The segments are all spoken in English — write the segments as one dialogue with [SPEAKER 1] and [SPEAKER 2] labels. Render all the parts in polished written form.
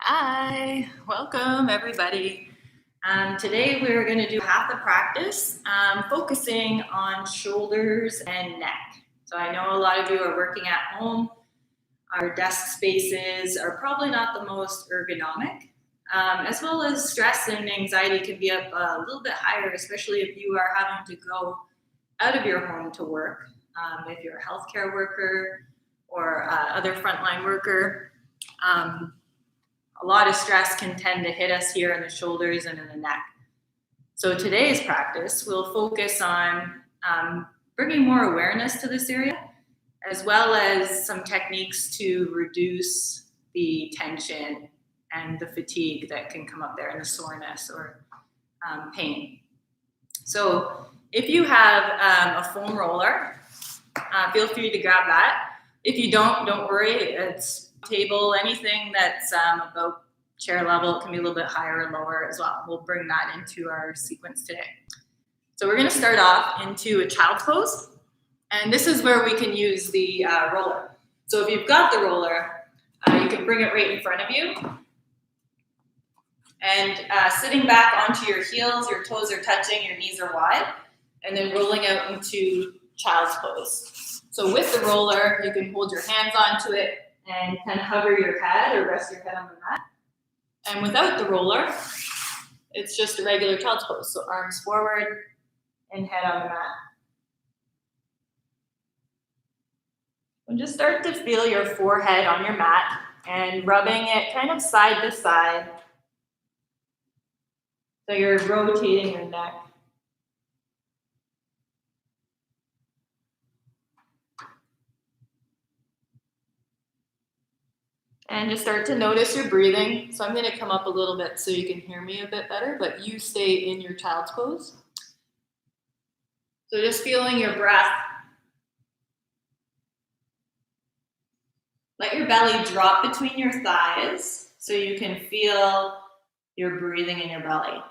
[SPEAKER 1] Hi, welcome everybody. Today we're going to do Hatha practice, focusing on shoulders and neck. So I know a lot of you are working at home. Our desk spaces are probably not the most ergonomic, as well as stress and anxiety can be up a little bit higher, especially if you are having to go out of your home to work. If you're a healthcare worker or other frontline worker, a lot of stress can tend to hit us here in the shoulders and in the neck. So today's practice will focus on bringing more awareness to this area, as well as some techniques to reduce the tension and the fatigue that can come up there, and the soreness or pain. So if you have a foam roller, feel free to grab that. If you don't worry. It's table, anything that's about chair level. It can be a little bit higher or lower as well. We'll bring that into our sequence today. So we're going to start off into a child's pose, and this is where we can use the roller. So if you've got the roller, you can bring it right in front of you, and sitting back onto your heels, your toes are touching, your knees are wide, and then rolling out into child's pose. So with the roller, you can hold your hands onto it and kind of hover your head or rest your head on the mat. And without the roller, it's just a regular child's pose. So arms forward and head on the mat. And just start to feel your forehead on your mat and rubbing it kind of side to side. So you're rotating your neck. And just start to notice your breathing. So I'm going to come up a little bit so you can hear me a bit better, but you stay in your child's pose. So just feeling your breath. Let your belly drop between your thighs so you can feel your breathing in your belly.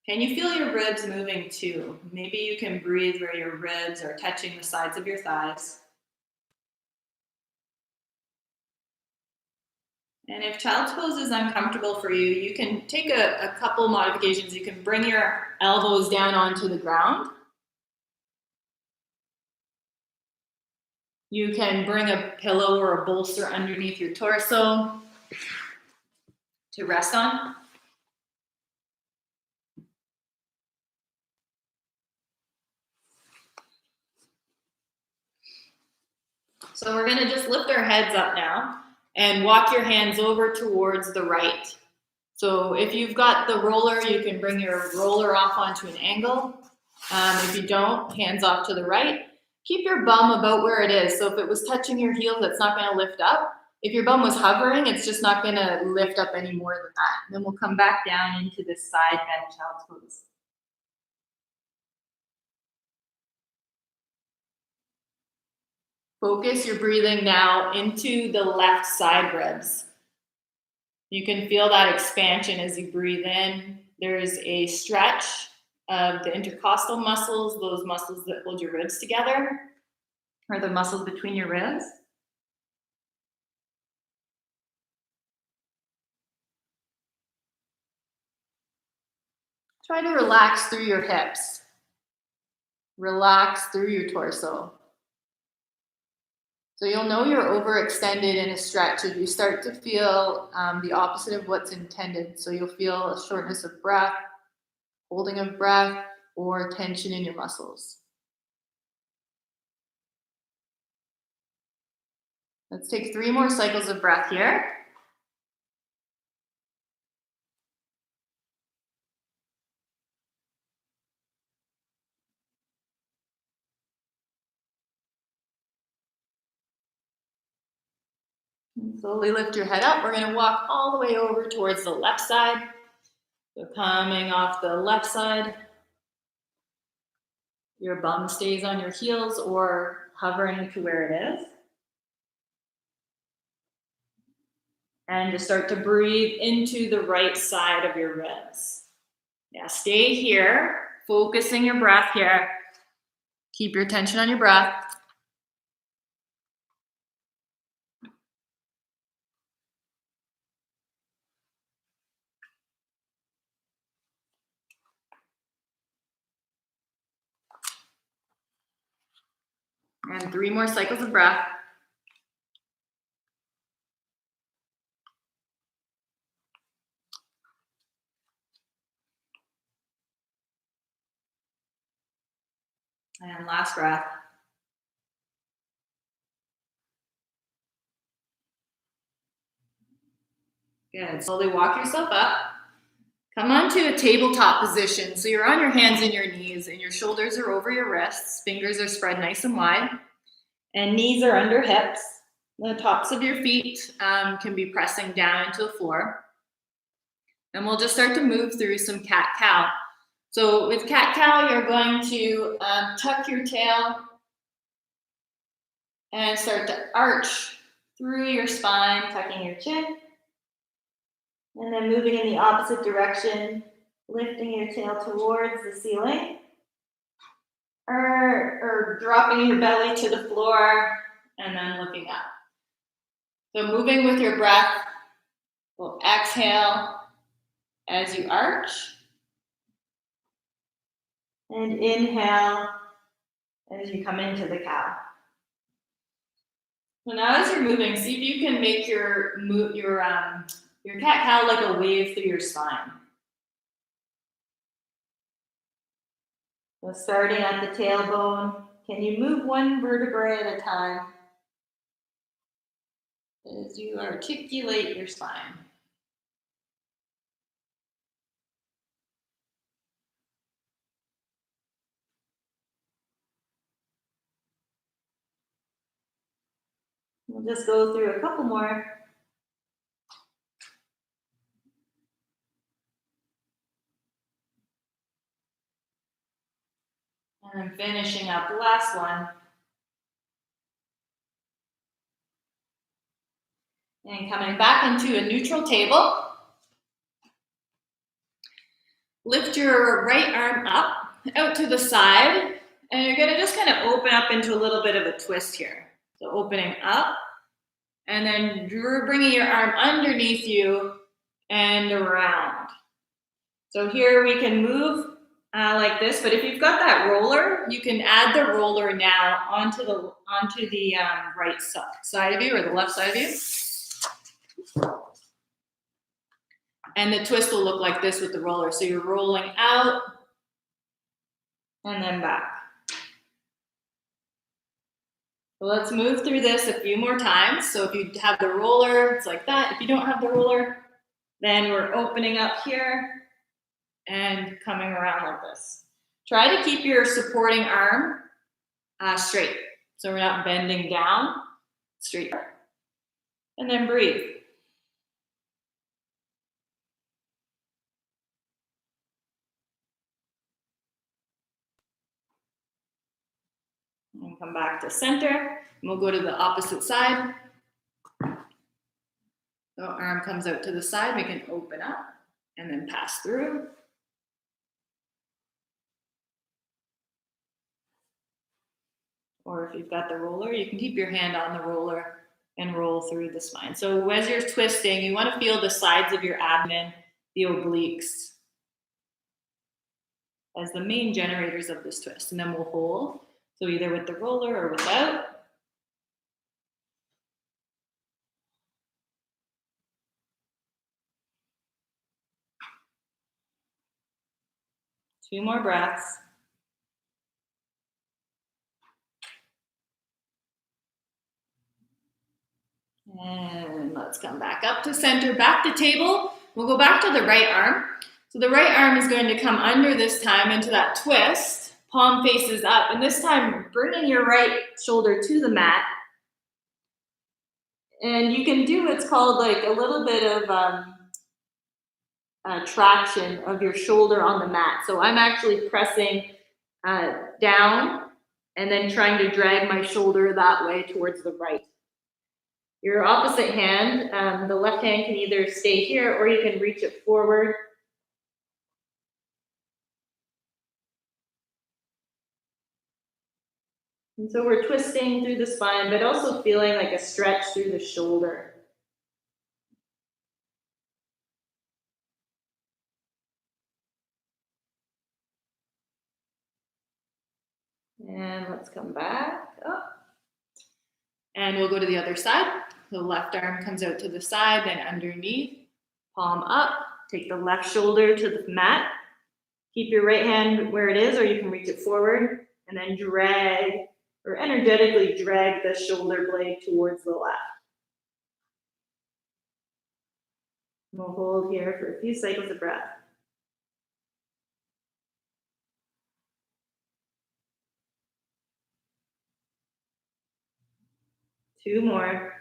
[SPEAKER 1] Can you feel your ribs moving too? Maybe you can breathe where your ribs are touching the sides of your thighs. And if child's pose is uncomfortable for you, you can take a couple modifications. You can bring your elbows down onto the ground. You can bring a pillow or a bolster underneath your torso to rest on. So we're going to just lift our heads up now and walk your hands over towards the right. So if you've got the roller, you can bring your roller off onto an angle. If you don't, hands off to the right. Keep your bum about where it is. So if it was touching your heels, it's not going to lift up. If your bum was hovering, it's just not going to lift up any more than that. And then we'll come back down into this side bend child's pose. Focus your breathing now into the left side ribs. You can feel that expansion as you breathe in. There's a stretch of the intercostal muscles, those muscles that hold your ribs together, or the muscles between your ribs. Try to relax through your hips. Relax through your torso. So you'll know you're overextended in a stretch if you start to feel the opposite of what's intended. So you'll feel a shortness of breath, holding of breath, or tension in your muscles. Let's take 3 more cycles of breath here. And slowly lift your head up. We're going to walk all the way over towards the left side. So coming off the left side, your bum stays on your heels or hovering to where it is. And just start to breathe into the right side of your ribs. Yeah, stay here, focusing your breath here. Keep your attention on your breath. And 3 more cycles of breath. And last breath. Good. Slowly walk yourself up. Come onto a tabletop position. So you're on your hands and your knees, and your shoulders are over your wrists. Fingers are spread nice and wide. And knees are under hips. The tops of your feet can be pressing down into the floor. And we'll just start to move through some cat-cow. So with cat-cow, you're going to tuck your tail and start to arch through your spine, tucking your chin. And then moving in the opposite direction, lifting your tail towards the ceiling. Or dropping your belly to the floor and then looking up. So moving with your breath, we'll exhale as you arch. And inhale as you come into the cow. So now as you're moving, see if you can make your cat-cow like a wave through your spine. So starting at the tailbone, can you move one vertebrae at a time as you articulate your spine? We'll just go through a couple more. And then finishing up the last one. And coming back into a neutral table. Lift your right arm up, out to the side, and you're gonna just kind of open up into a little bit of a twist here. So opening up, and then you're bringing your arm underneath you and around. So here we can move like this, but if you've got that roller, you can add the roller now onto the right side of you or the left side of you. And the twist will look like this with the roller. So you're rolling out and then back. So let's move through this a few more times. So if you have the roller, it's like that. If you don't have the roller, then we're opening up here and coming around like this. Try to keep your supporting arm straight. So we're not bending down, straight. And then breathe. And come back to center. And we'll go to the opposite side. So arm comes out to the side. We can open up and then pass through. Or if you've got the roller, you can keep your hand on the roller and roll through the spine. So as you're twisting, you want to feel the sides of your abdomen, the obliques, as the main generators of this twist. And then we'll hold. So either with the roller or without. Two more breaths. And let's come back up to center, back to table. We'll go back to the right arm. So the right arm is going to come under this time into that twist. Palm faces up. And this time, bringing your right shoulder to the mat. And you can do what's called like a little bit of traction of your shoulder on the mat. So I'm actually pressing down and then trying to drag my shoulder that way towards the right. Your opposite hand, the left hand can either stay here or you can reach it forward. And so we're twisting through the spine, but also feeling like a stretch through the shoulder. And let's come back up. And we'll go to the other side. The left arm comes out to the side, then underneath, palm up. Take the left shoulder to the mat. Keep your right hand where it is, or you can reach it forward, and then drag, or energetically drag the shoulder blade towards the left. We'll hold here for a few cycles of breath. Two more.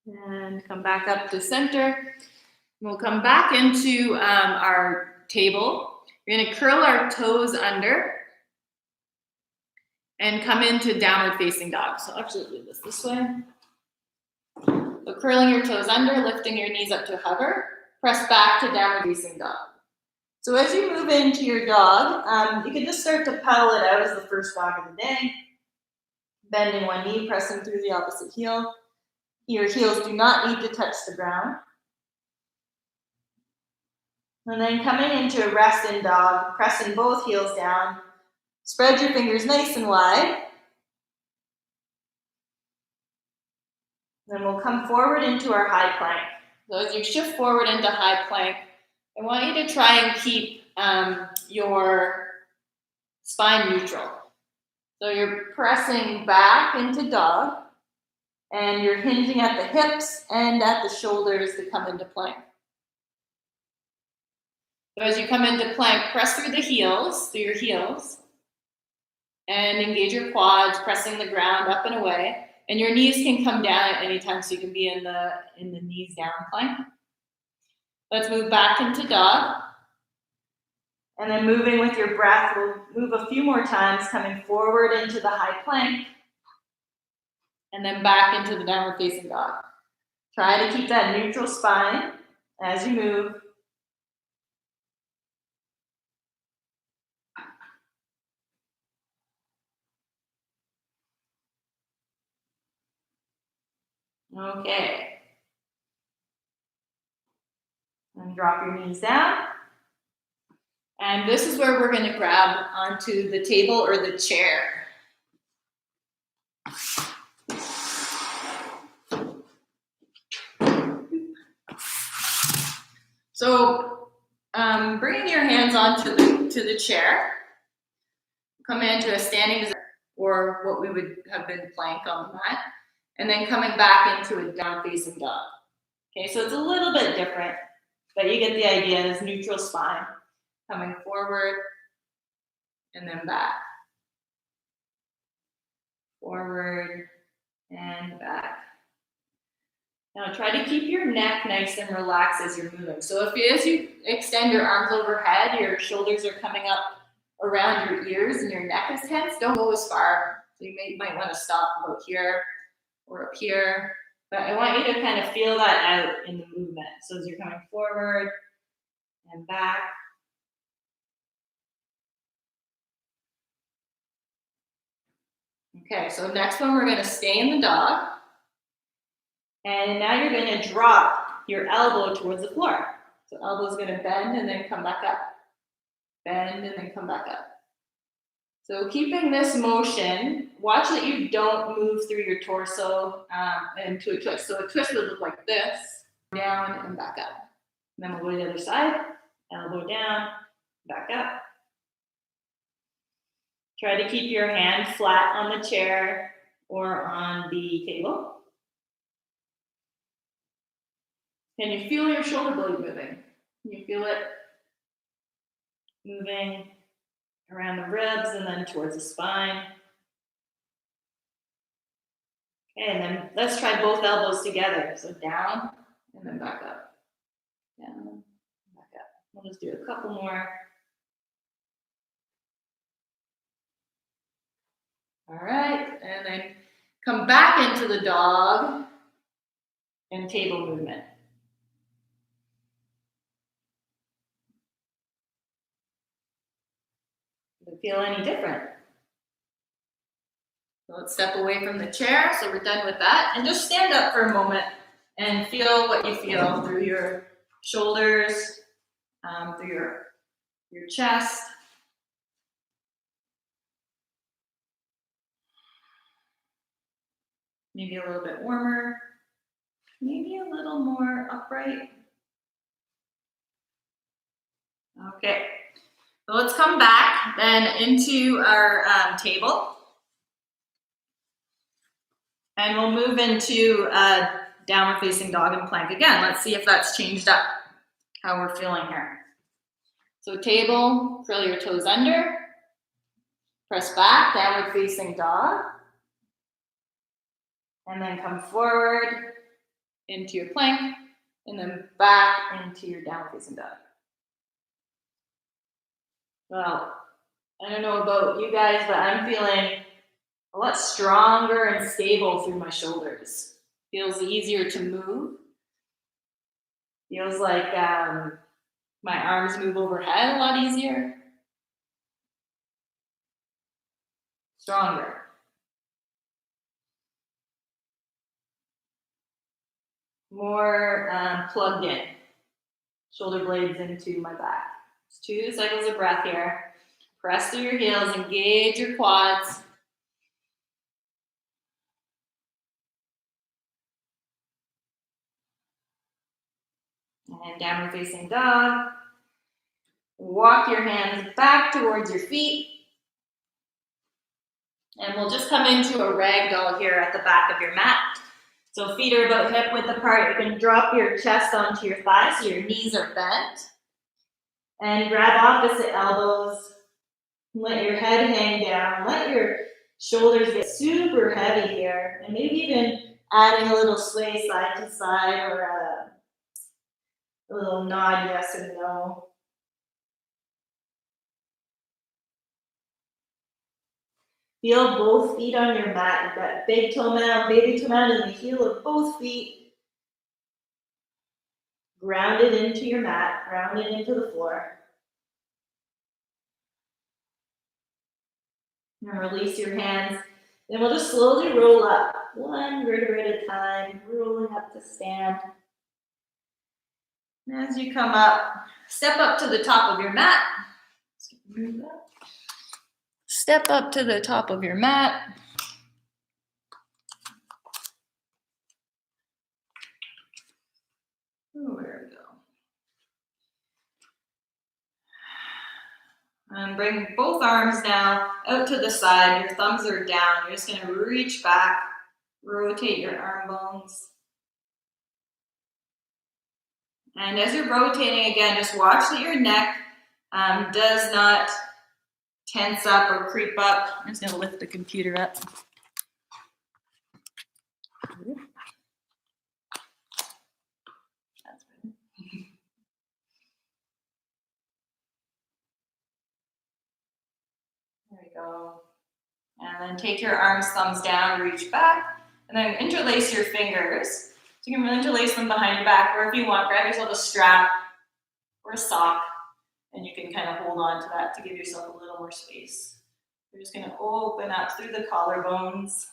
[SPEAKER 1] And come back up to center. We'll come back into our table. We're going to curl our toes under and come into downward facing dog. So I'll actually do this way. So curling your toes under, lifting your knees up to hover, press back to downward facing dog. So as you move into your dog, you can just start to pedal it out as the first walk of the day. Bending one knee, pressing through the opposite heel. Your heels do not need to touch the ground. And then coming into a rest in dog, pressing both heels down. Spread your fingers nice and wide. Then we'll come forward into our high plank. So as you shift forward into high plank, I want you to try and keep your spine neutral. So you're pressing back into dog, and you're hinging at the hips and at the shoulders to come into plank. So as you come into plank, press through the heels, through your heels, and engage your quads, pressing the ground up and away. And your knees can come down at any time, so you can be in the knees down plank. Let's move back into dog. And then moving with your breath, we'll move a few more times, coming forward into the high plank, and then back into the downward facing dog. Try to keep that neutral spine as you move. Okay. And drop your knees down. And this is where we're going to grab onto the table or the chair. So bringing your hands onto the chair, come into a standing position, or what we would have been plank on the mat, and then coming back into a down facing dog. Okay, so it's a little bit different, but you get the idea. Is neutral spine, coming forward and then back, forward and back. Now try to keep your neck nice and relaxed as you're moving. So as you extend your arms overhead, your shoulders are coming up around your ears and your neck is tense. Don't go as far. So you might want to stop about here or up here. But I want you to kind of feel that out in the movement. So as you're coming forward and back. Okay, so next one we're going to stay in the dog. And now you're going to drop your elbow towards the floor. So elbow is going to bend and then come back up. Bend and then come back up. So keeping this motion, watch that you don't move through your torso into a twist. So a twist would look like this, down and back up. And then we'll go to the other side, elbow down, back up. Try to keep your hand flat on the chair or on the table. Can you feel your shoulder blade moving? Can you feel it moving around the ribs and then towards the spine? Okay, and then let's try both elbows together. So down and then back up. Down, back up. We'll just do a couple more. All right, and then come back into the dog and table movement. Does it feel any different? So let's step away from the chair. So we're done with that. And just stand up for a moment and feel what you feel through your shoulders, through your chest. Maybe a little bit warmer, maybe a little more upright. Okay, so let's come back then into our table. And we'll move into downward facing dog and plank again. Let's see if that's changed up, how we're feeling here. So table, curl your toes under, press back, downward facing dog, and then come forward into your plank, and then back into your downward facing dog. Well, I don't know about you guys, but I'm feeling a lot stronger and stable through my shoulders. Feels easier to move. Feels like my arms move overhead a lot easier. Stronger. More plugged in. Shoulder blades into my back. It's 2 cycles of breath here. Press through your heels, engage your quads. And downward facing dog. Walk your hands back towards your feet. And we'll just come into a ragdoll here at the back of your mat. So feet are about hip width apart. You can drop your chest onto your thighs so your knees are bent. And grab opposite elbows. Let your head hang down. Let your shoulders get super heavy here. And maybe even adding a little sway side to side or a little nod yes and no. Feel both feet on your mat. You've got big toe mound, baby toe mound, and the heel of both feet grounded into your mat, grounded into the floor. And release your hands. Then we'll just slowly roll up, one vertebrae at a time, rolling up to stand. And as you come up, step up to the top of your mat. Step up to the top of your mat. Oh, there we go. And bring both arms now out to the side. Your thumbs are down. You're just going to reach back, rotate your arm bones. And as you're rotating again, just watch that your neck does not tense up or creep up. I'm just going to lift the computer up. That's good. There we go. And then take your arms, thumbs down, reach back, and then interlace your fingers. So you can interlace them behind your back, or if you want, grab yourself a strap or a sock, and you can kind of hold on to that to give yourself a little more space. You're just going to open up through the collarbones.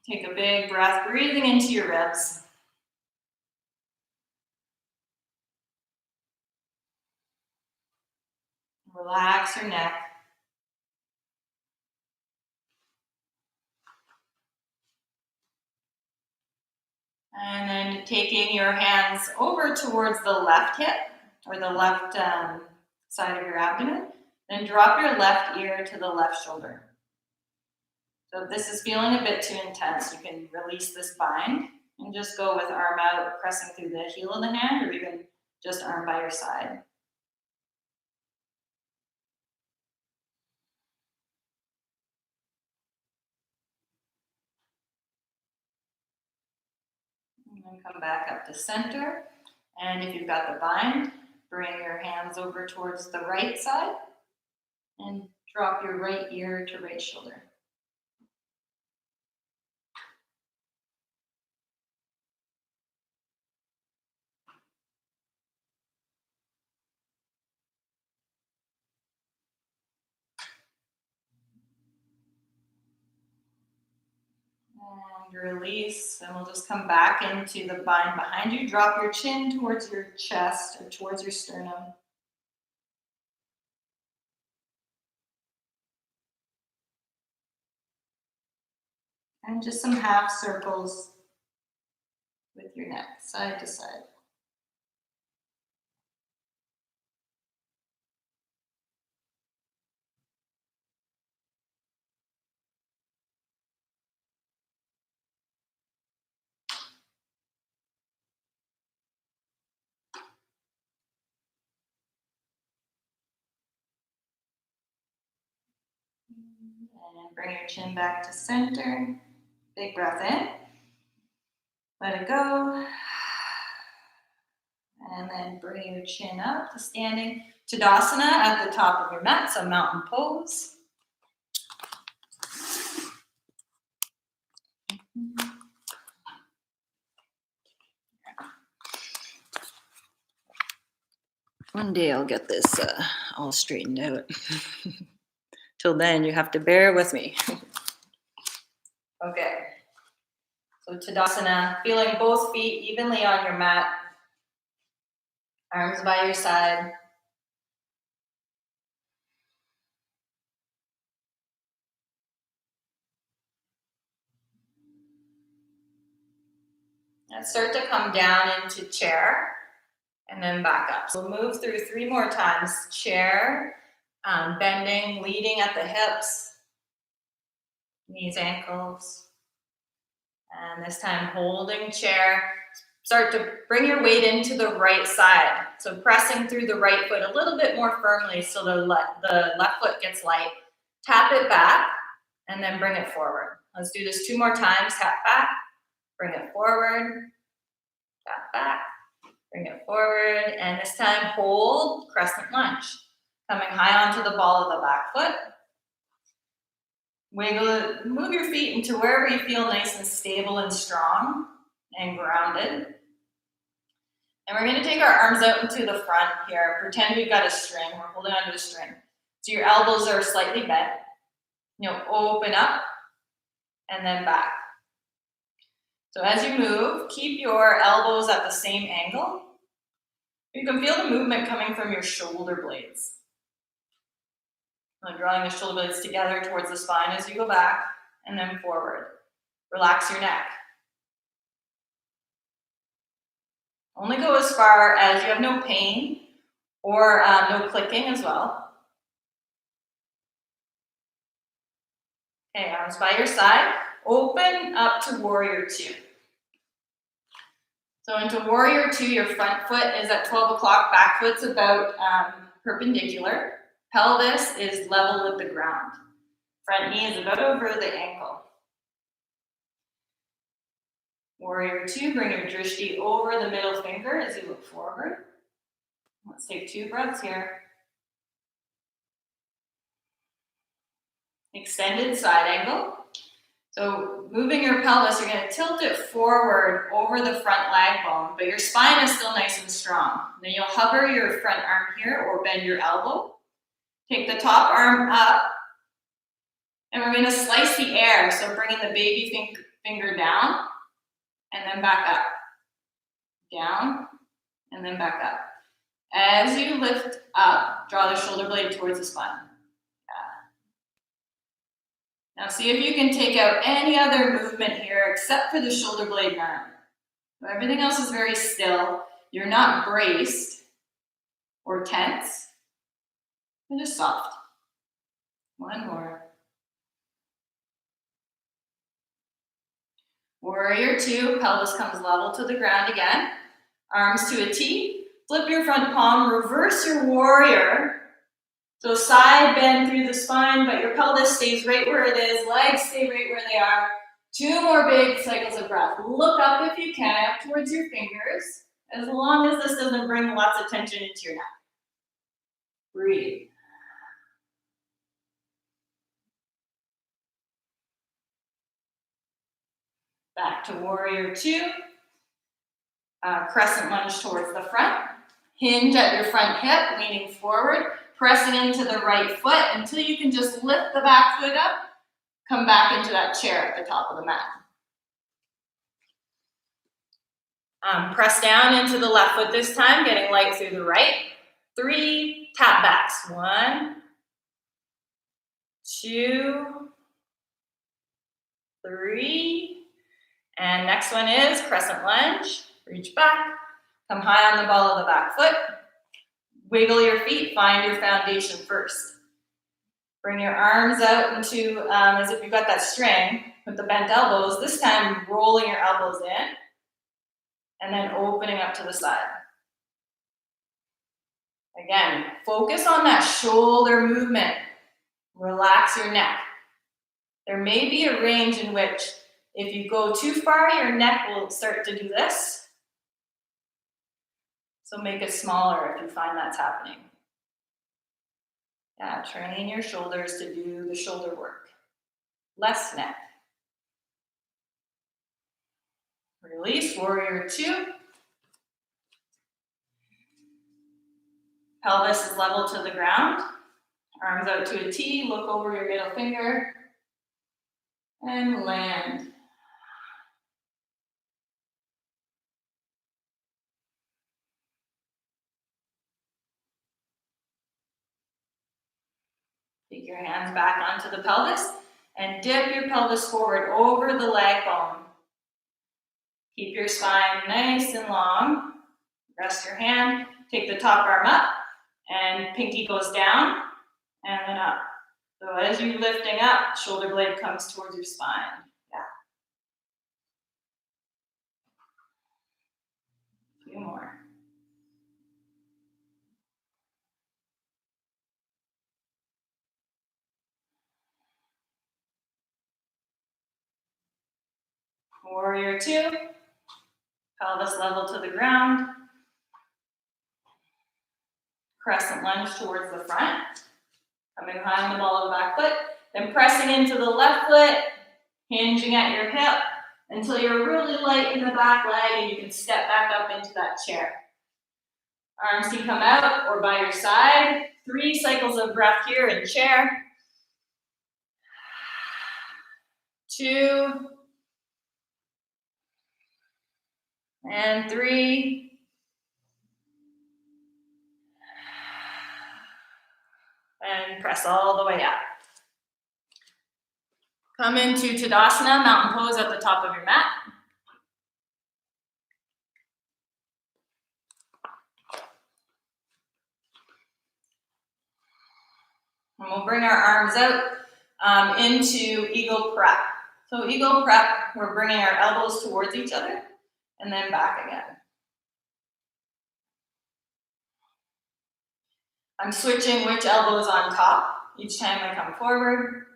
[SPEAKER 1] Take a big breath, breathing into your ribs. Relax your neck. And then taking your hands over towards the left hip or the left side of your abdomen, then drop your left ear to the left shoulder. So if this is feeling a bit too intense, you can release this bind and just go with arm out, pressing through the heel of the hand, or even just arm by your side. And then come back up to center. And if you've got the bind, bring your hands over towards the right side and drop your right ear to right shoulder. And And release, and we'll just come back into the bind behind you. Drop your chin towards your chest or towards your sternum. And just some half circles with your neck, side to side. And bring your chin back to center. Big breath in. Let it go. And then bring your chin up to standing Tadasana at the top of your mat, so mountain pose. One day I'll get this all straightened out. Till then, you have to bear with me. Okay. So Tadasana, feeling both feet evenly on your mat. Arms by your side. And start to come down into chair and then back up. So we'll move through 3 more times. Chair, bending, leading at the hips, knees, ankles. And this time holding chair. Start to bring your weight into the right side. So pressing through the right foot a little bit more firmly so the left foot gets light. Tap it back and then bring it forward. Let's do this 2 more times. Tap back, bring it forward, tap back, bring it forward. And this time hold crescent lunge. Coming high onto the ball of the back foot. Wiggle it, move your feet into wherever you feel nice and stable and strong and grounded. And we're going to take our arms out into the front here. Pretend we've got a string. We're holding onto the string. So your elbows are slightly bent. You'll open up and then back. So as you move, keep your elbows at the same angle. You can feel the movement coming from your shoulder blades. Drawing the shoulder blades together towards the spine as you go back and then forward. Relax your neck. Only go as far as you have no pain or no clicking as well. Okay, arms by your side. Open up to Warrior 2. So into Warrior 2, your front foot is at 12 o'clock, back foot's about perpendicular. Pelvis is level with the ground. Front knee is about over the ankle. Warrior 2, bring your drishti over the middle finger as you look forward. Let's take 2 breaths here. Extended side angle. So moving your pelvis, you're going to tilt it forward over the front leg bone, but your spine is still nice and strong. Then you'll hover your front arm here or bend your elbow. Take the top arm up, and we're going to slice the air. So bringing the baby finger down, and then back up. Down, and then back up. As you lift up, draw the shoulder blade towards the spine. Now see if you can take out any other movement here except for the shoulder blade and arm. So everything else is very still. You're not braced or tense. And just soft. 1 more. Warrior 2, pelvis comes level to the ground again. Arms to a T. Flip your front palm, reverse your warrior. So side bend through the spine, but your pelvis stays right where it is. Legs stay right where they are. 2 more big cycles of breath. Look up if you can, up towards your fingers, as long as this doesn't bring lots of tension into your neck. Breathe. Back to Warrior 2. Crescent lunge towards the front. Hinge at your front hip, leaning forward, pressing into the right foot until you can just lift the back foot up. Come back into that chair at the top of the mat. Press down into the left foot this time, getting light through the right. 3 tap backs. 1, 2, 3. And next one is crescent lunge. Reach back. Come high on the ball of the back foot. Wiggle your feet. Find your foundation first. Bring your arms out into as if you've got that string with the bent elbows. This time, rolling your elbows in and then opening up to the side. Again, focus on that shoulder movement. Relax your neck. There may be a range in which if you go too far, your neck will start to do this. So make it smaller if you find that's happening. Yeah, train your shoulders to do the shoulder work. Less neck. Release, warrior 2. Pelvis is level to the ground. Arms out to a T, look over your middle finger. And land. Take your hands back onto the pelvis and dip your pelvis forward over the leg bone. Keep your spine nice and long. Rest your hand, take the top arm up, and pinky goes down and then up. So as you're lifting up, shoulder blade comes towards your spine. Yeah. A few more. Warrior 2. Pelvis level to the ground. Crescent lunge towards the front. Coming high on the ball of the back foot. Then pressing into the left foot, hinging at your hip until you're really light in the back leg and you can step back up into that chair. Arms can come out or by your side. 3 cycles of breath here in chair. 2. And 3. And press all the way up. Come into Tadasana, mountain pose at the top of your mat. And we'll bring our arms out into eagle prep. So eagle prep, we're bringing our elbows towards each other and then back again. I'm switching which elbow is on top each time I come forward.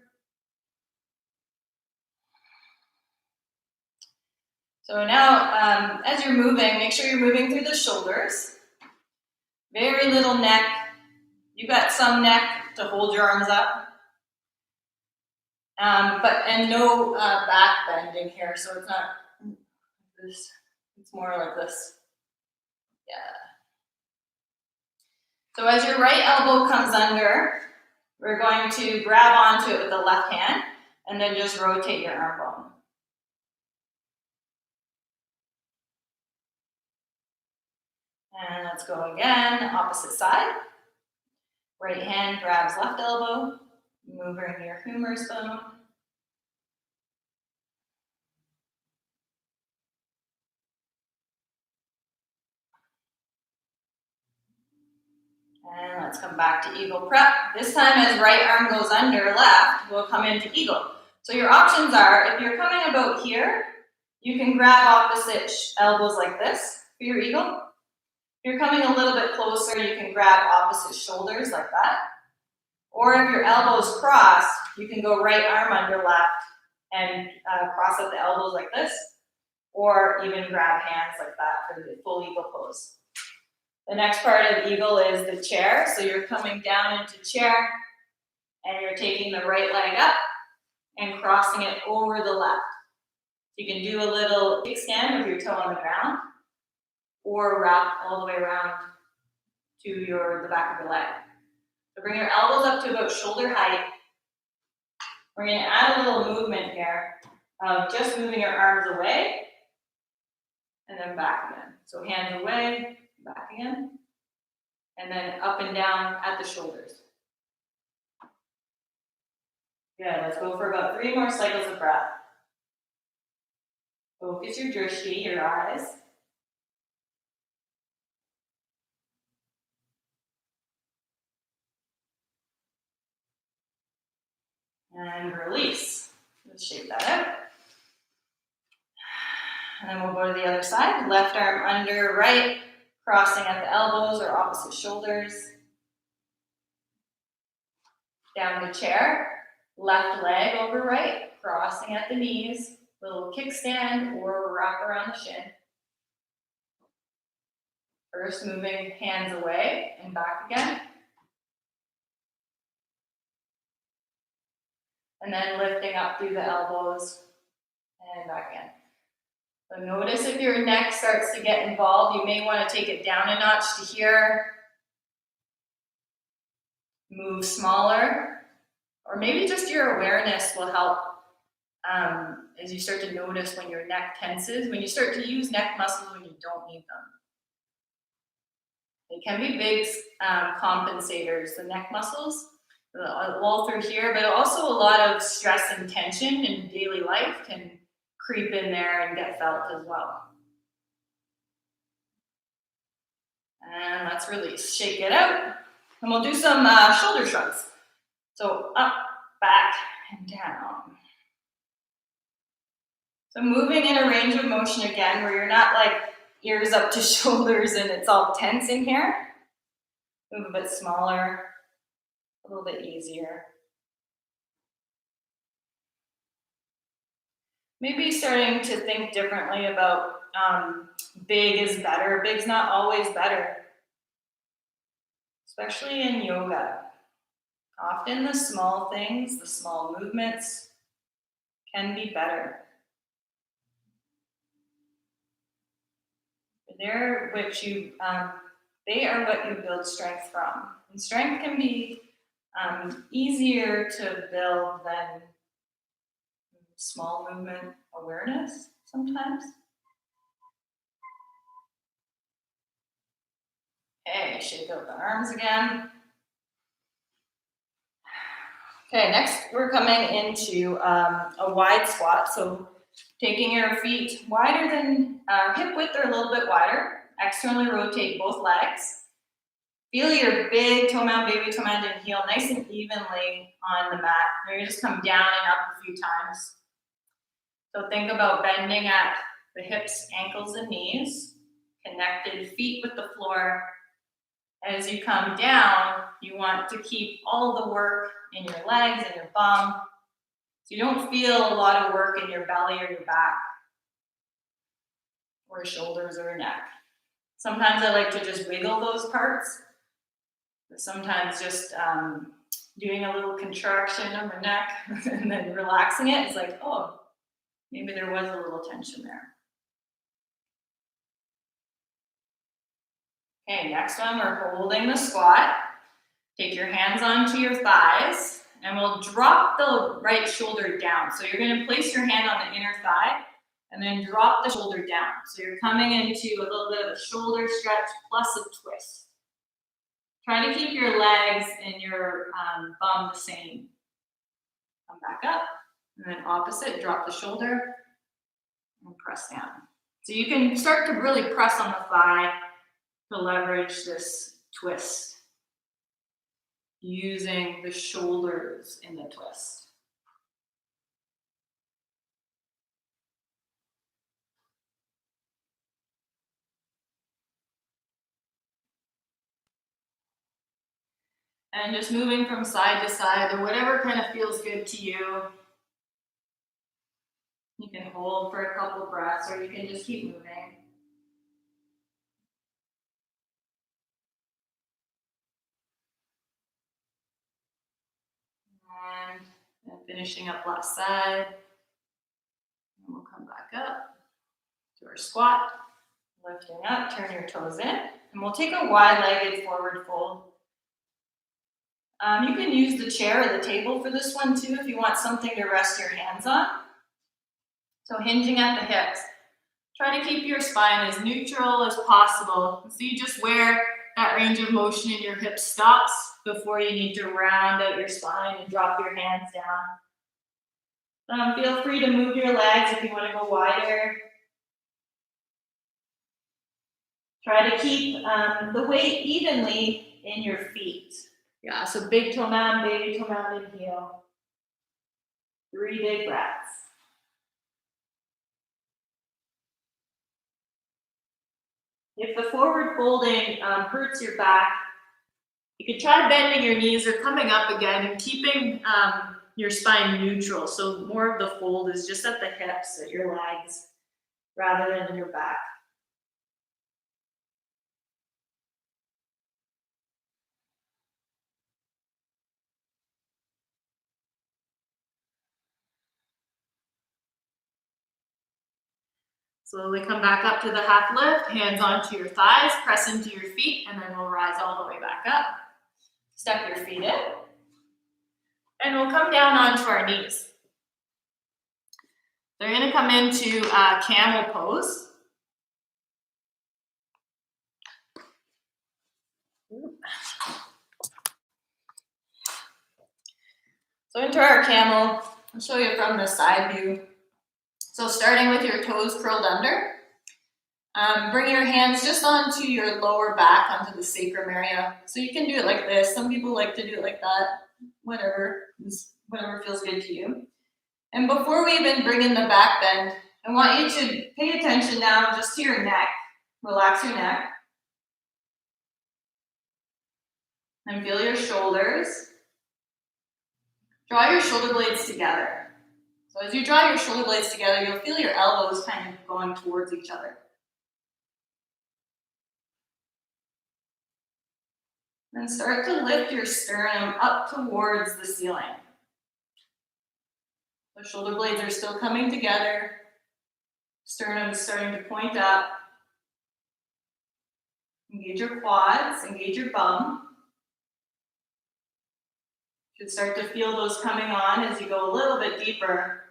[SPEAKER 1] So now, as you're moving, make sure you're moving through the shoulders. Very little neck. You've got some neck to hold your arms up. And no back bending here, so it's not this. It's more like this. Yeah. So as your right elbow comes under, we're going to grab onto it with the left hand and then just rotate your arm bone. And let's go again, opposite side. Right hand grabs left elbow, moving your humerus bone. And let's come back to eagle prep. This time as right arm goes under left, we'll come into eagle. So your options are, if you're coming about here, you can grab opposite elbows like this for your eagle. If you're coming a little bit closer, you can grab opposite shoulders like that. Or if your elbows cross, you can go right arm under left and cross up the elbows like this. Or even grab hands like that for the full eagle pose. The next part of eagle is the chair. So you're coming down into chair and you're taking the right leg up and crossing it over the left. You can do a little kickstand with your toe on the ground or wrap all the way around to the back of your leg. So bring your elbows up to about shoulder height. We're going to add a little movement here of just moving your arms away and then back again. So hands away, back again, and then up and down at the shoulders. Good, let's go for about 3 more cycles of breath. Focus your drishti, your eyes. And release. Let's shake that out. And then we'll go to the other side. Left arm under, right, crossing at the elbows or opposite shoulders. Down to chair. Left leg over right, crossing at the knees. Little kickstand or wrap around the shin. First, moving hands away and back again. And then lifting up through the elbows and back in. So notice if your neck starts to get involved, you may want to take it down a notch to here. Move smaller, or maybe just your awareness will help as you start to notice when your neck tenses, when you start to use neck muscles when you don't need them. They can be big compensators, the neck muscles, all through here, but also a lot of stress and tension in daily life can creep in there and get felt as well. And let's release. Shake it out. And we'll do some shoulder shrugs. So up, back, and down. So moving in a range of motion again, where you're not like ears up to shoulders and it's all tense in here. Move a bit smaller, a little bit easier. Maybe starting to think differently about big is better. Big's not always better, especially in yoga. Often the small things, the small movements can be better. They are what you build strength from. And strength can be easier to build than small movement awareness sometimes. Okay, shake out the arms again. Okay, next we're coming into a wide squat. So taking your feet wider than hip width or a little bit wider. Externally rotate both legs. Feel your big toe mound, baby toe mound, and heel nice and evenly on the mat. You're gonna just come down and up a few times. So think about bending at the hips, ankles, and knees. Connected feet with the floor. As you come down, you want to keep all the work in your legs and your bum. So you don't feel a lot of work in your belly or your back, or your shoulders or your neck. Sometimes I like to just wiggle those parts. But sometimes just doing a little contraction of my neck and then relaxing it, it's like, oh, maybe there was a little tension there. Okay, next one, we're holding the squat. Take your hands onto your thighs, and we'll drop the right shoulder down. So you're gonna place your hand on the inner thigh, and then drop the shoulder down. So you're coming into a little bit of a shoulder stretch plus a twist. Try to keep your legs and your bum the same. Come back up, and then opposite, drop the shoulder, and press down. So you can start to really press on the thigh to leverage this twist, using the shoulders in the twist. And just moving from side to side, or whatever kind of feels good to you. You can hold for a couple breaths, or you can just keep moving. And then finishing up last side. And we'll come back up to our squat. Lifting up, turn your toes in. And we'll take a wide-legged forward fold. You can use the chair or the table for this one too if you want something to rest your hands on. So hinging at the hips. Try to keep your spine as neutral as possible. So you just where that range of motion in your hips stops before you need to round out your spine and drop your hands down. Feel free to move your legs if you want to go wider. Try to keep the weight evenly in your feet. Yeah, so big toe mound, baby toe mound, and heel. 3 big breaths. If the forward folding hurts your back, you could try bending your knees or coming up again and keeping your spine neutral. So more of the fold is just at the hips, at your legs, rather than in your back. Slowly come back up to the half lift, hands onto your thighs, press into your feet, and then we'll rise all the way back up. Step your feet in. And we'll come down onto our knees. They're gonna come into camel pose. So into our camel, I'll show you from the side view. So starting with your toes curled under, bring your hands just onto your lower back, onto the sacrum area. So you can do it like this. Some people like to do it like that. Whatever feels good to you. And before we even bring in the back bend, I want you to pay attention now just to your neck. Relax your neck. And feel your shoulders. Draw your shoulder blades together. So as you draw your shoulder blades together, you'll feel your elbows kind of going towards each other. Then start to lift your sternum up towards the ceiling. The shoulder blades are still coming together. Sternum is starting to point up. Engage your quads, engage your bum. You should start to feel those coming on as you go a little bit deeper.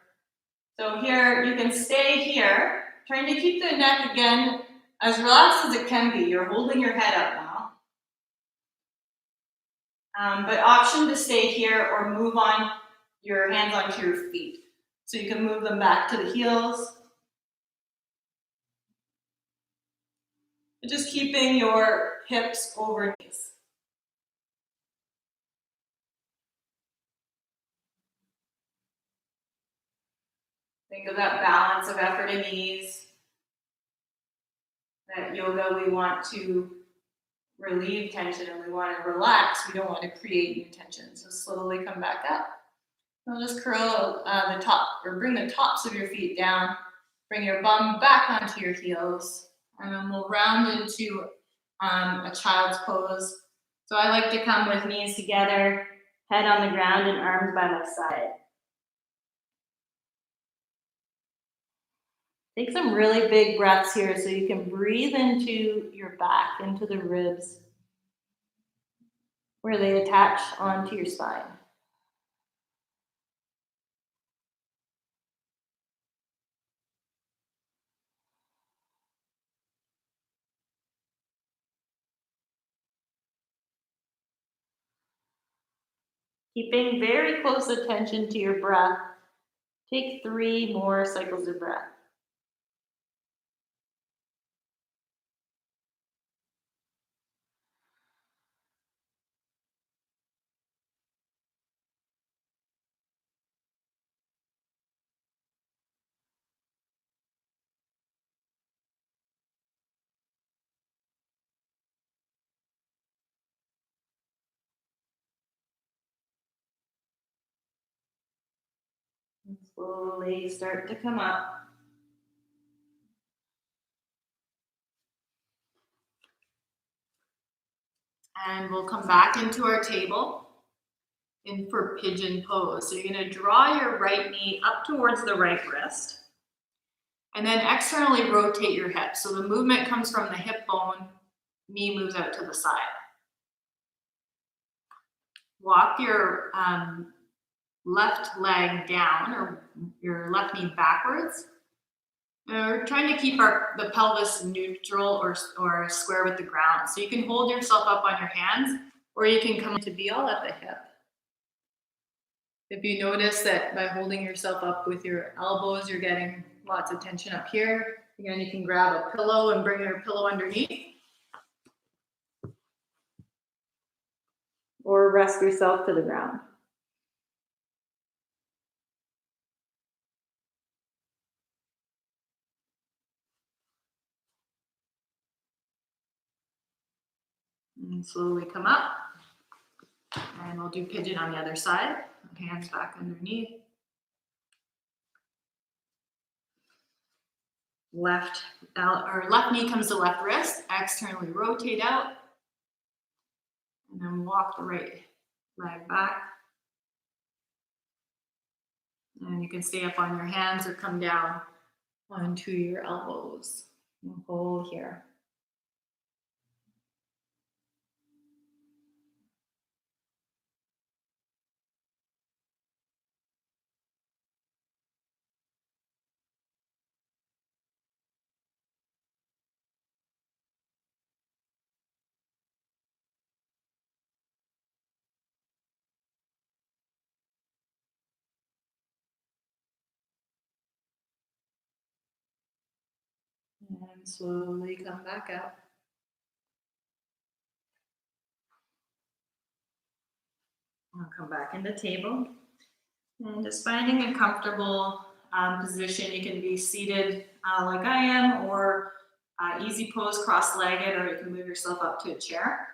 [SPEAKER 1] So here, you can stay here, trying to keep the neck again as relaxed as it can be. You're holding your head up now. But option to stay here or move on your hands onto your feet. So you can move them back to the heels. Just keeping your hips over knees. Think of that balance of effort and ease. That yoga, we want to relieve tension and we want to relax. We don't want to create new tension. So slowly come back up. Now just curl the top, or bring the tops of your feet down. Bring your bum back onto your heels. And then we'll round into a child's pose. So I like to come with knees together, head on the ground and arms by my side. Take some really big breaths here so you can breathe into your back, into the ribs, where they attach onto your spine. Keeping very close attention to your breath. Take 3 more cycles of breath. And slowly start to come up. And we'll come back into our table in for pigeon pose. So you're going to draw your right knee up towards the right wrist. And then externally rotate your hip. So the movement comes from the hip bone, knee moves out to the side. Walk your left leg down, or your left knee backwards. We're trying to keep the pelvis neutral or square with the ground. So you can hold yourself up on your hands, or you can come to be all at the hip. If you notice that by holding yourself up with your elbows, you're getting lots of tension up here. Again, you can grab a pillow and bring your pillow underneath, or rest yourself to the ground. And slowly come up. And we'll do pigeon on the other side. Hands back underneath. Left knee comes to left wrist. Externally rotate out. And then walk the right leg back. And you can stay up on your hands or come down onto your elbows. And hold here. And slowly come back up. I'll come back into table. And just finding a comfortable position. You can be seated like I am, or easy pose cross-legged, or you can move yourself up to a chair.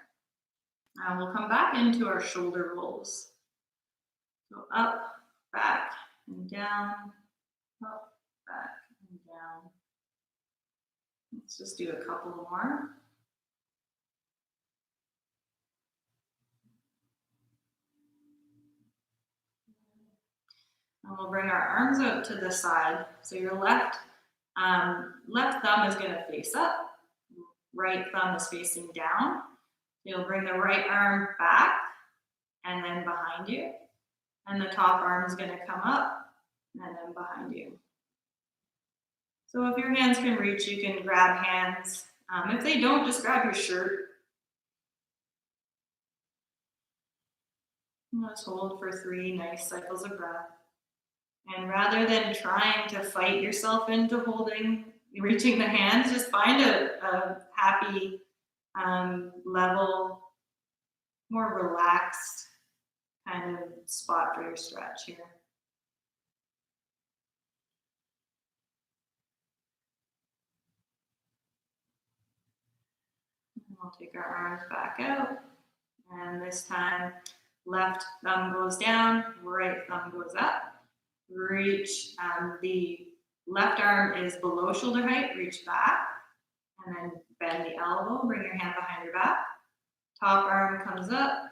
[SPEAKER 1] We'll come back into our shoulder rolls. So up, back, and down, up, back, and down. Let's just do a couple more. And we'll bring our arms out to the side. So your left thumb is going to face up. Right thumb is facing down. You'll bring the right arm back and then behind you. And the top arm is going to come up and then behind you. So if your hands can reach, you can grab hands. If they don't, just grab your shirt. And let's hold for 3 nice cycles of breath. And rather than trying to fight yourself into reaching the hands, just find a happy, level, more relaxed kind of spot for your stretch here. And we'll take our arms back out. And this time, left thumb goes down, right thumb goes up. Reach, the left arm is below shoulder height, reach back, and then bend the elbow, bring your hand behind your back. Top arm comes up,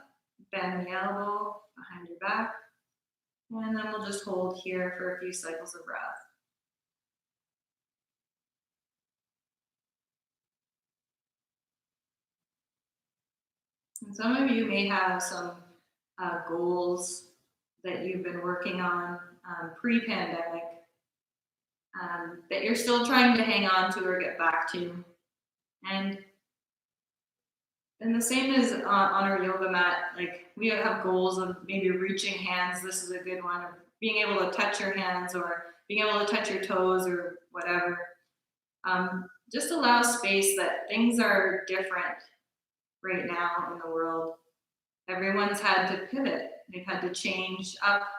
[SPEAKER 1] bend the elbow behind your back, and then we'll just hold here for a few cycles of breath. And some of you may have some goals that you've been working on pre-pandemic that you're still trying to hang on to or get back to. And the same as on our yoga mat, like we have goals of maybe reaching hands. This is a good one, of being able to touch your hands or being able to touch your toes or whatever. Just allow space that things are different right now in the world. Everyone's had to pivot. They've had to change up.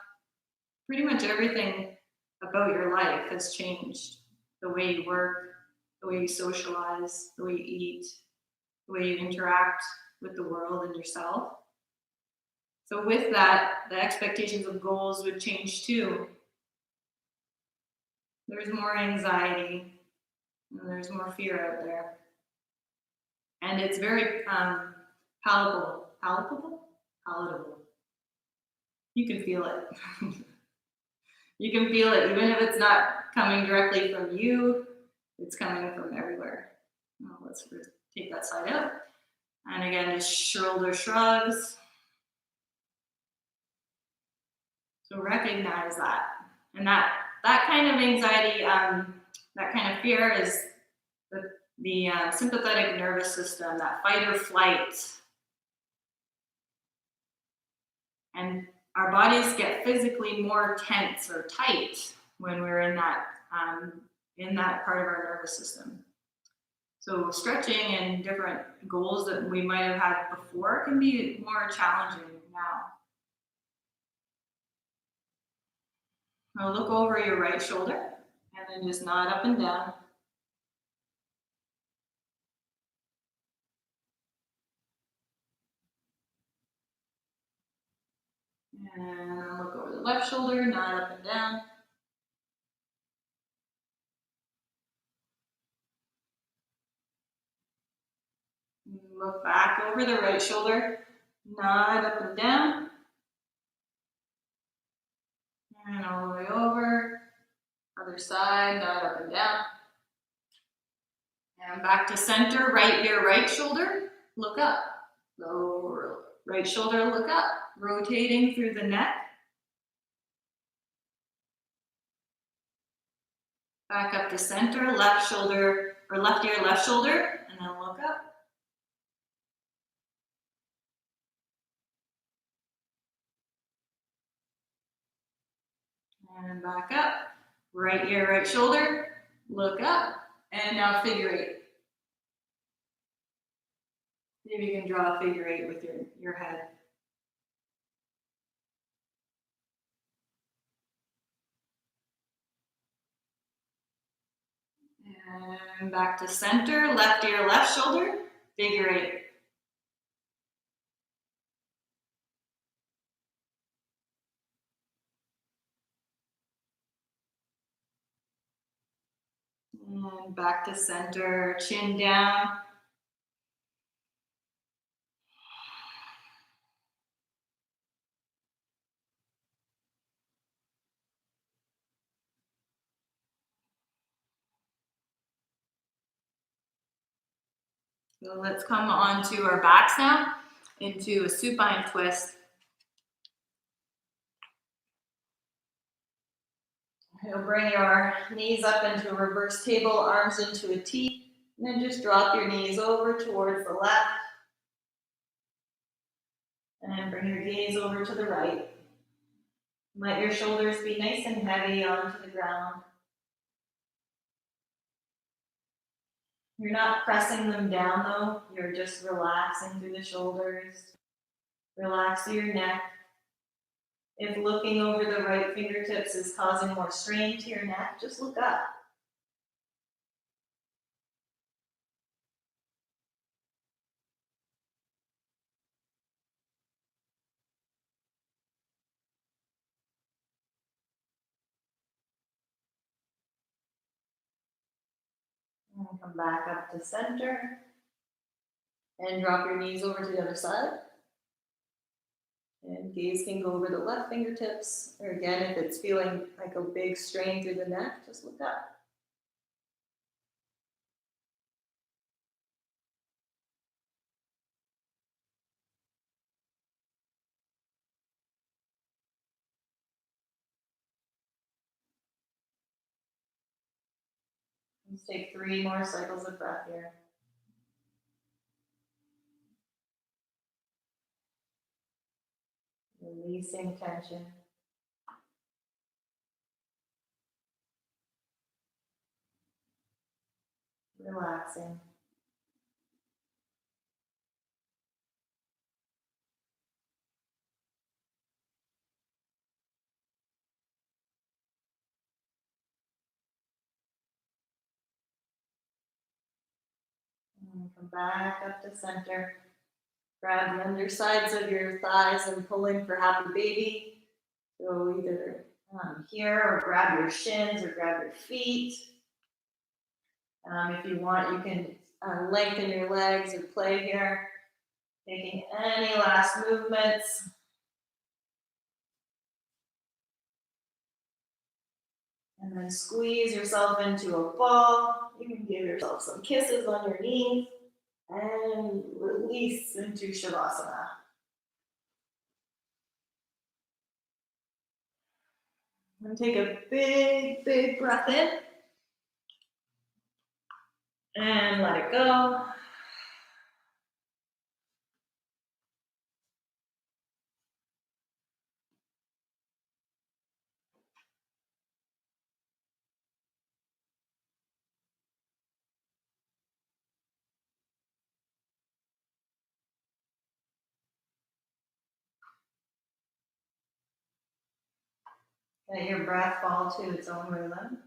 [SPEAKER 1] Pretty much everything about your life has changed. The way you work, the way you socialize, the way you eat, the way you interact with the world and yourself. So with that, the expectations of goals would change too. There's more anxiety, and there's more fear out there. And it's very palatable. You can feel it. You can feel it, even if it's not coming directly from you, it's coming from everywhere. Well, let's take that side out. And again, just shoulder shrugs. So recognize that. And that kind of anxiety, That kind of fear is the sympathetic nervous system, that fight or flight. And our bodies get physically more tense or tight when we're in that part of our nervous system. So stretching and different goals that we might have had before can be more challenging now. Now look over your right shoulder and then just nod up and down. And look over the left shoulder, nod up and down. Look back over the right shoulder, nod up and down. And all the way over. Other side, nod up and down. And back to center, right ear, right shoulder, look up. Lower right shoulder, look up. Rotating through the neck. Back up to center, left shoulder, or left ear, left shoulder, and then look up. And back up. Right ear, right shoulder, look up. And now figure eight. See if you can draw a figure eight with your head. And back to center, left ear, left shoulder, figure eight. And back to center, chin down. So let's come on to our backs now, into a supine twist. You'll bring your knees up into a reverse table, arms into a T, and then just drop your knees over towards the left. And then bring your gaze over to the right. Let your shoulders be nice and heavy onto the ground. You're not pressing them down though, you're just relaxing through the shoulders. Relax through your neck. If looking over the right fingertips is causing more strain to your neck, just look up. And come back up to center. And drop your knees over to the other side. And gaze can go over the left fingertips. Or again, if it's feeling like a big strain through the neck, just look up. Let's take 3 more cycles of breath here. Releasing tension. Relaxing. And come back up to center. Grab the undersides of your thighs and pull in for happy baby. So either here, or grab your shins, or grab your feet. If you want, you can lengthen your legs or play here. Taking any last movements. And then squeeze yourself into a ball. You can give yourself some kisses on your knees. And release into Shavasana. And take a big, big breath in. And let it go. Let your breath fall to its own rhythm.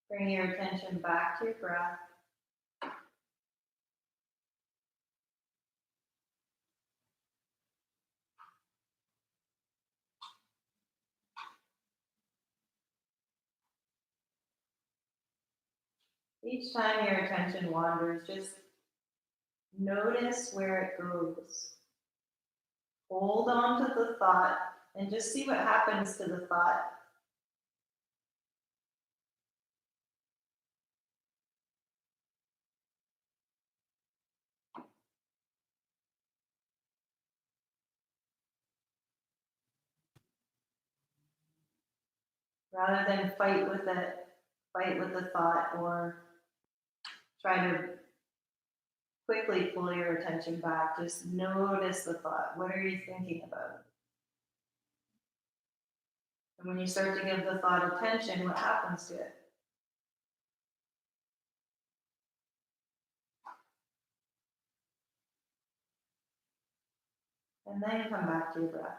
[SPEAKER 1] Bring your attention back to your breath. Each time your attention wanders, just notice where it goes. Hold on to the thought and just see what happens to the thought. Rather than fight with it, fight with the thought, or try to quickly pull your attention back. Just notice the thought. What are you thinking about? And when you start to give the thought attention, what happens to it? And then come back to your breath.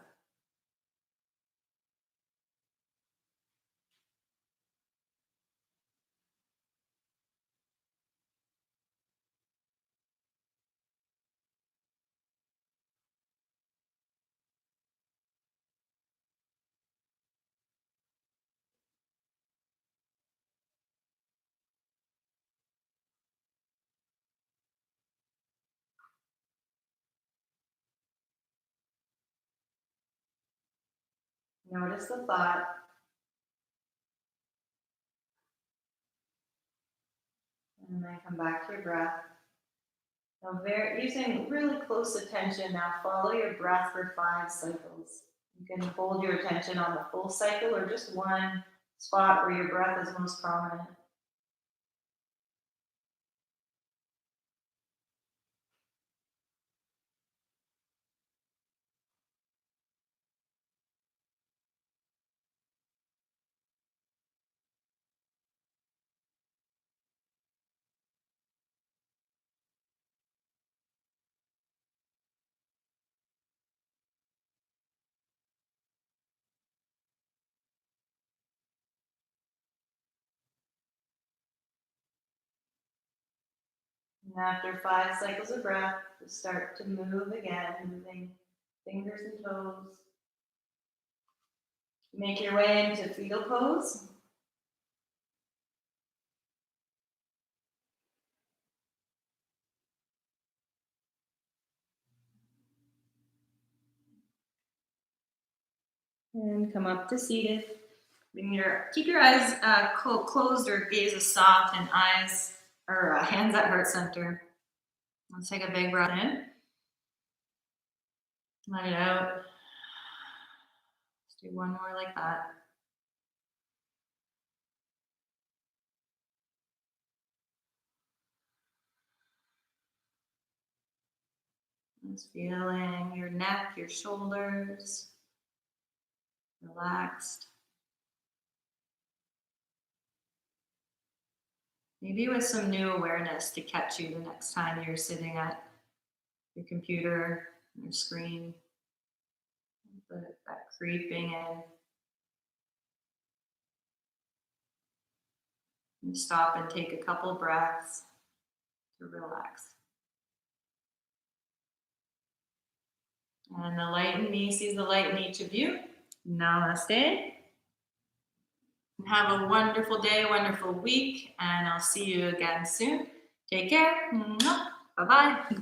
[SPEAKER 1] Notice the thought. And then come back to your breath. Now, using really close attention, now follow your breath for 5 cycles. You can hold your attention on the full cycle or just one spot where your breath is most prominent. And after 5 cycles of breath, just start to move again, moving fingers and toes. Make your way into fetal pose. And come up to seated. Keep your eyes closed or gaze soft, and eyes or hands at heart center. Let's take a big breath in. Let it out. Let's do one more like that. Just feeling your neck, your shoulders relaxed. Maybe with some new awareness to catch you the next time you're sitting at your computer, your screen, that creeping in. You stop and take a couple breaths to relax. And the light in me sees the light in each of you. Namaste. Have a wonderful day, a wonderful week, and I'll see you again soon. Take care. Bye-bye.